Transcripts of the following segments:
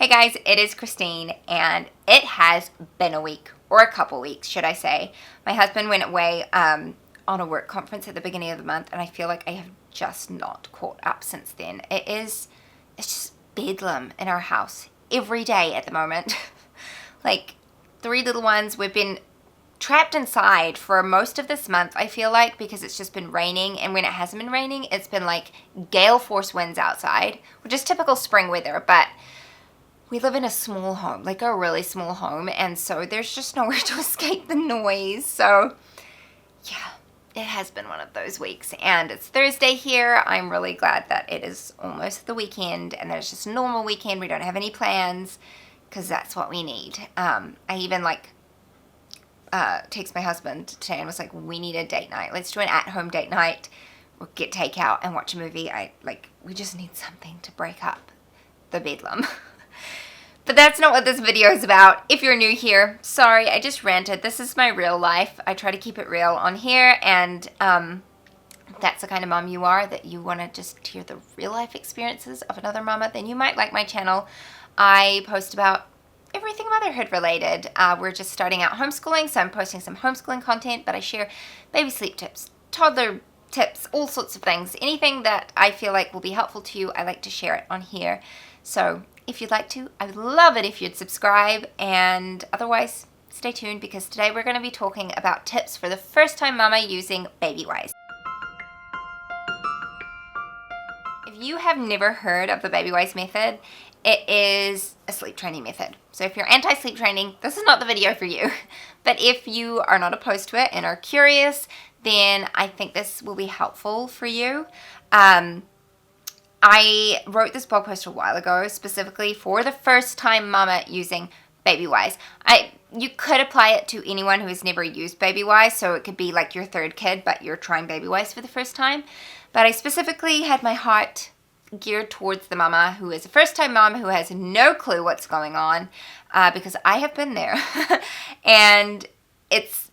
Hey guys, it is Christine, and it has been a week, or a couple weeks, should I say. My husband went away on a work conference at the beginning of the month, and I feel like I have just not caught up since then. It's just bedlam in our house every day at the moment. Like, 3 little ones, we've been trapped inside for most of this month, I feel like, because it's just been raining, and when it hasn't been raining, it's been like gale force winds outside, which is typical spring weather, but we live in a small home, like a really small home, and so there's just nowhere to escape the noise. So yeah, it has been one of those weeks, and it's Thursday here. I'm really glad that it is almost the weekend, and that it's just a normal weekend. We don't have any plans, because that's what we need. I even text my husband today and was like, we need a date night. Let's do an at-home date night. We'll get takeout and watch a movie. We just need something to break up the bedlam. But that's not what this video is about. If you're new here, sorry, I just ranted. This is my real life. I try to keep it real on here, and that's the kind of mom you are, that you want to just hear the real life experiences of another mama, then you might like my channel. I post about everything motherhood related. We're just starting out homeschooling, so I'm posting some homeschooling content, but I share baby sleep tips, toddler tips, all sorts of things. Anything that I feel like will be helpful to you, I like to share it on here. So if you'd like to, I would love it if you'd subscribe, and otherwise stay tuned, because today we're going to be talking about tips for the first time mama using Babywise. If you have never heard of the Babywise method, it is a sleep training method. So if you're anti-sleep training, this is not the video for you. But if you are not opposed to it and are curious, then I think this will be helpful for you. I wrote this blog post a while ago specifically for the first time mama using Babywise. You could apply it to anyone who has never used Babywise, so it could be like your third kid, but you're trying Babywise for the first time. But I specifically had my heart geared towards the mama who is a first-time mom who has no clue what's going on, because I have been there. And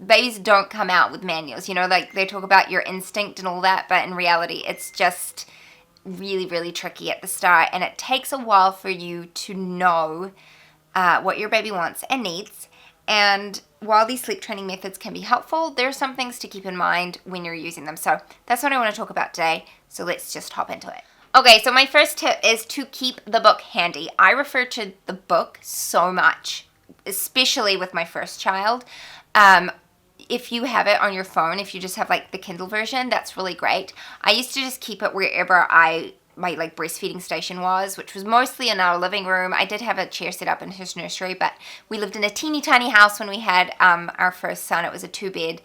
babies don't come out with manuals, like they talk about your instinct and all that, but in reality, it's just really, really tricky at the start, and it takes a while for you to know what your baby wants and needs. And while these sleep training methods can be helpful, there are some things to keep in mind when you're using them. So that's what I want to talk about today. So let's just hop into it. Okay, so my first tip is to keep the book handy. I refer to the book so much, especially with my first child. If you have it on your phone, if you just have like the Kindle version, that's really great. I used to just keep it wherever my like breastfeeding station was, which was mostly in our living room. I did have a chair set up in his nursery, but we lived in a teeny tiny house when we had our first son. It was a 2-bed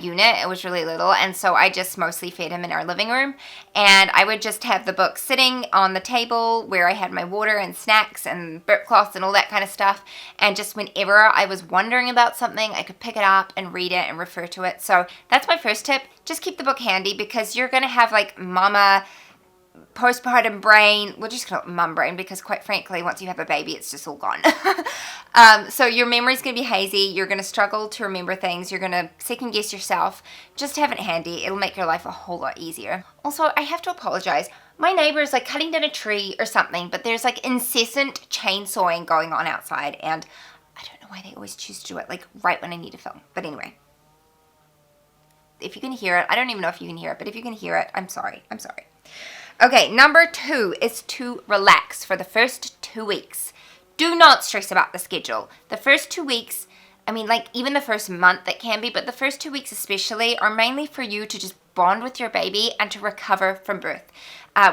unit. It was really little, and so I just mostly fed him in our living room, and I would just have the book sitting on the table where I had my water and snacks and burp cloths and all that kind of stuff, and just whenever I was wondering about something, I could pick it up and read it and refer to it. So that's my first tip. Just keep the book handy, because you're going to have like mama postpartum brain. We'll just call it mum brain, because quite frankly, once you have a baby, it's just all gone. So your memory's going to be hazy. You're going to struggle to remember things. You're going to second guess yourself. Just have it handy. It'll make your life a whole lot easier. Also, I have to apologize. My neighbor is like cutting down a tree or something, but there's like incessant chainsawing going on outside, and I don't know why they always choose to do it like right when I need to film. But anyway, if you can hear it, I don't even know if you can hear it, but if you can hear it, I'm sorry. I'm sorry. Okay, number 2 is to relax for the first 2 weeks. Do not stress about the schedule. The first 2 weeks, I mean, like even the first month it can be, but the first 2 weeks especially are mainly for you to just bond with your baby and to recover from birth.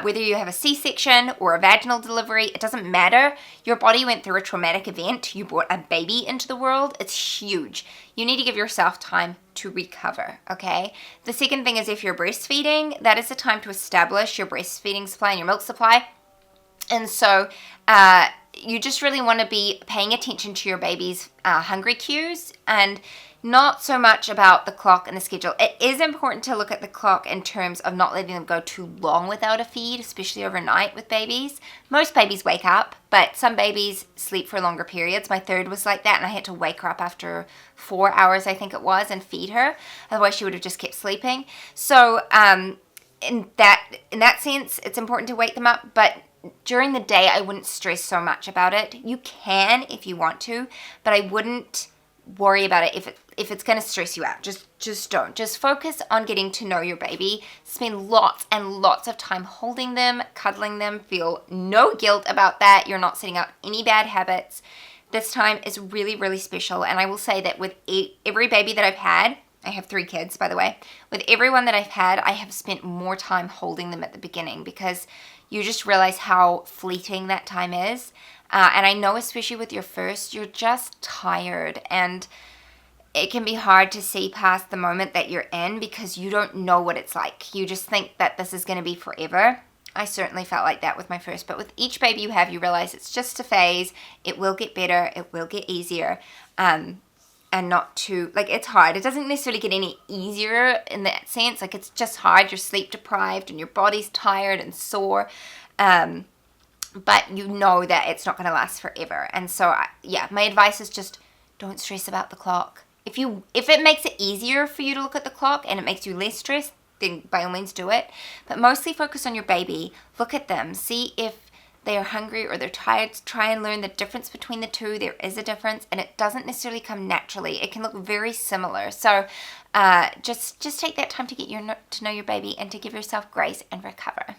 Whether you have a C-section or a vaginal delivery, it doesn't matter. Your body went through a traumatic event. You brought a baby into the world. It's huge. You need to give yourself time to recover, okay? The second thing is, if you're breastfeeding, that is the time to establish your breastfeeding supply and your milk supply. And so you just really want to be paying attention to your baby's hungry cues, and not so much about the clock and the schedule. It is important to look at the clock in terms of not letting them go too long without a feed, especially overnight with babies. Most babies wake up, but some babies sleep for longer periods. My third was like that, and I had to wake her up after 4 hours, I think it was, and feed her. Otherwise, she would have just kept sleeping. So in that sense, it's important to wake them up, but during the day, I wouldn't stress so much about it. You can if you want to, but I wouldn't worry about it if it's going to stress you out. Just don't. Just focus on getting to know your baby. Spend lots and lots of time holding them, cuddling them. Feel no guilt about that. You're not setting up any bad habits. This time is really, really special. And I will say that with every baby that I've had, I have 3 kids, by the way. With everyone that I've had, I have spent more time holding them at the beginning because you just realize how fleeting that time is. And I know especially with your first, you're just tired. And it can be hard to see past the moment that you're in because you don't know what it's like. You just think that this is going to be forever. I certainly felt like that with my first. But with each baby you have, you realize it's just a phase. It will get better. It will get easier. And not too, like, it's hard. It doesn't necessarily get any easier in that sense. Like, it's just hard. You're sleep deprived and your body's tired and sore. But you know that it's not going to last forever. And so, my advice is just don't stress about the clock. If it makes it easier for you to look at the clock and it makes you less stressed, then by all means do it. But mostly focus on your baby. Look at them. See if they are hungry or they're tired. Try and learn the difference between the two. There is a difference, and it doesn't necessarily come naturally. It can look very similar. So just take that time to get to know your baby and to give yourself grace and recover.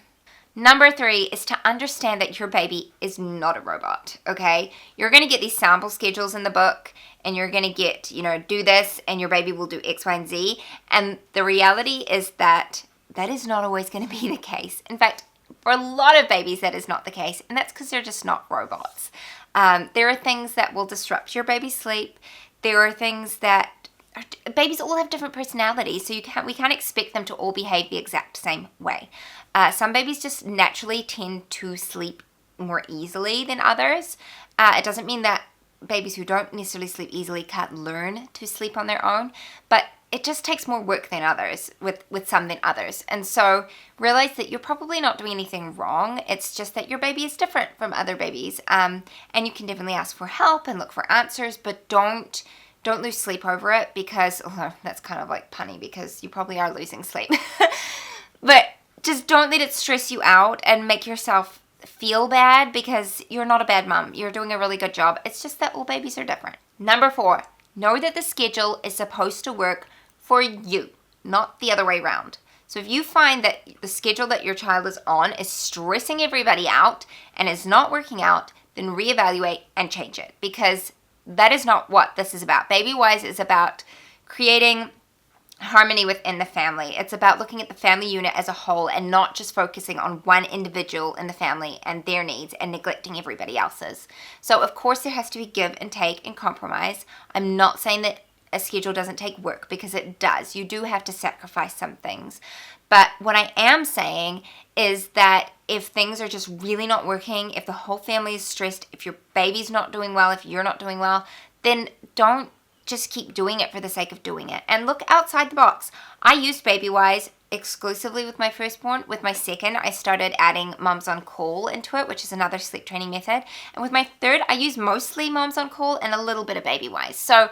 Number 3 is to understand that your baby is not a robot, okay? You're going to get these sample schedules in the book, and you're going to get, do this, and your baby will do X, Y, and Z. And the reality is that is not always going to be the case. In fact, for a lot of babies, that is not the case, and that's because they're just not robots. There are things that will disrupt your baby's sleep. There are things that babies all have different personalities, so we can't expect them to all behave the exact same way. Some babies just naturally tend to sleep more easily than others. It doesn't mean that babies who don't necessarily sleep easily can't learn to sleep on their own, but it just takes more work than others, with some than others. And so realize that you're probably not doing anything wrong. It's just that your baby is different from other babies. And you can definitely ask for help and look for answers, but don't lose sleep over it because, that's kind of like punny because you probably are losing sleep. But just don't let it stress you out and make yourself feel bad because you're not a bad mom. You're doing a really good job. It's just that all babies are different. Number 4, know that the schedule is supposed to work for you, not the other way around. So if you find that the schedule that your child is on is stressing everybody out and is not working out, then reevaluate and change it because that is not what this is about. Babywise is about creating harmony within the family. It's about looking at the family unit as a whole and not just focusing on one individual in the family and their needs and neglecting everybody else's. So of course there has to be give and take and compromise. I'm not saying that a schedule doesn't take work because it does. You do have to sacrifice some things. But what I am saying is that if things are just really not working, if the whole family is stressed, if your baby's not doing well, if you're not doing well, then don't just keep doing it for the sake of doing it. And look outside the box. I used Babywise exclusively with my firstborn. With my second, I started adding Moms on Call into it, which is another sleep training method. And with my third, I use mostly Moms on Call and a little bit of Babywise. So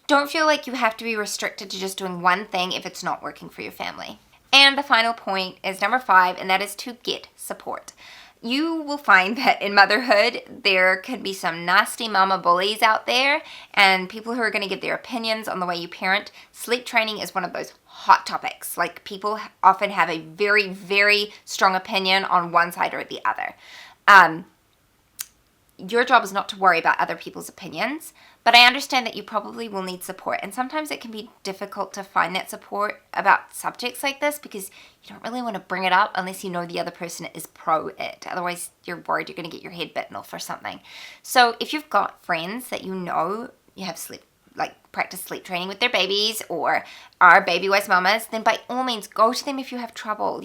don't feel like you have to be restricted to just doing one thing if it's not working for your family. And the final point is number 5, and that is to get support. You will find that in motherhood, there can be some nasty mama bullies out there and people who are going to give their opinions on the way you parent. Sleep training is one of those hot topics. Like, people often have a very, very strong opinion on one side or the other. Your job is not to worry about other people's opinions, but I understand that you probably will need support. And sometimes it can be difficult to find that support about subjects like this because you don't really want to bring it up unless you know the other person is pro it. Otherwise, you're worried you're going to get your head bitten off or something. So if you've got friends that you know you have practice sleep training with their babies or are Babywise mamas, then by all means go to them if you have trouble,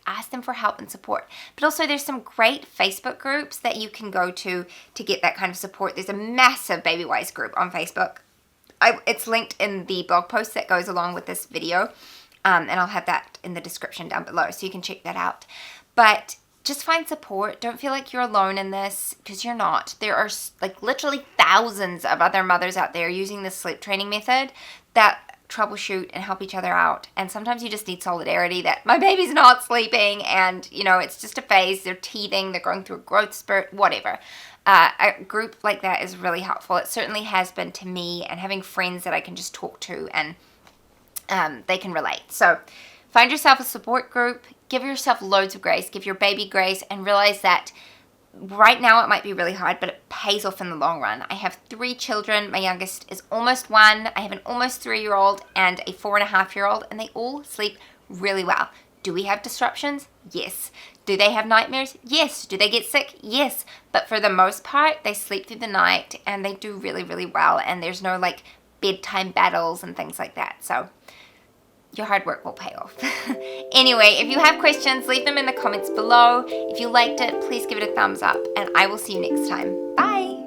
ask them for help and support. But also there's some great Facebook groups that you can go to get that kind of support. There's a massive Babywise group on Facebook. It's linked in the blog post that goes along with this video. And I'll have that in the description down below so you can check that out. But just find support. Don't feel like you're alone in this because you're not. There are literally thousands of other mothers out there using this sleep training method that troubleshoot and help each other out. And sometimes you just need solidarity that my baby's not sleeping and, it's just a phase. They're teething, they're going through a growth spurt, whatever. A group like that is really helpful. It certainly has been to me, and having friends that I can just talk to and they can relate. So find yourself a support group, give yourself loads of grace, give your baby grace, and realize that right now it might be really hard, but it pays off in the long run. I have 3 children. My youngest is almost 1. I have an almost 3-year-old and a 4.5-year-old, and they all sleep really well. Do we have disruptions? Yes. Do they have nightmares? Yes. Do they get sick? Yes. But for the most part, they sleep through the night and they do really, really well. And there's no bedtime battles and things like that. So your hard work will pay off. Anyway, if you have questions, leave them in the comments below. If you liked it, please give it a thumbs up, and I will see you next time. Bye.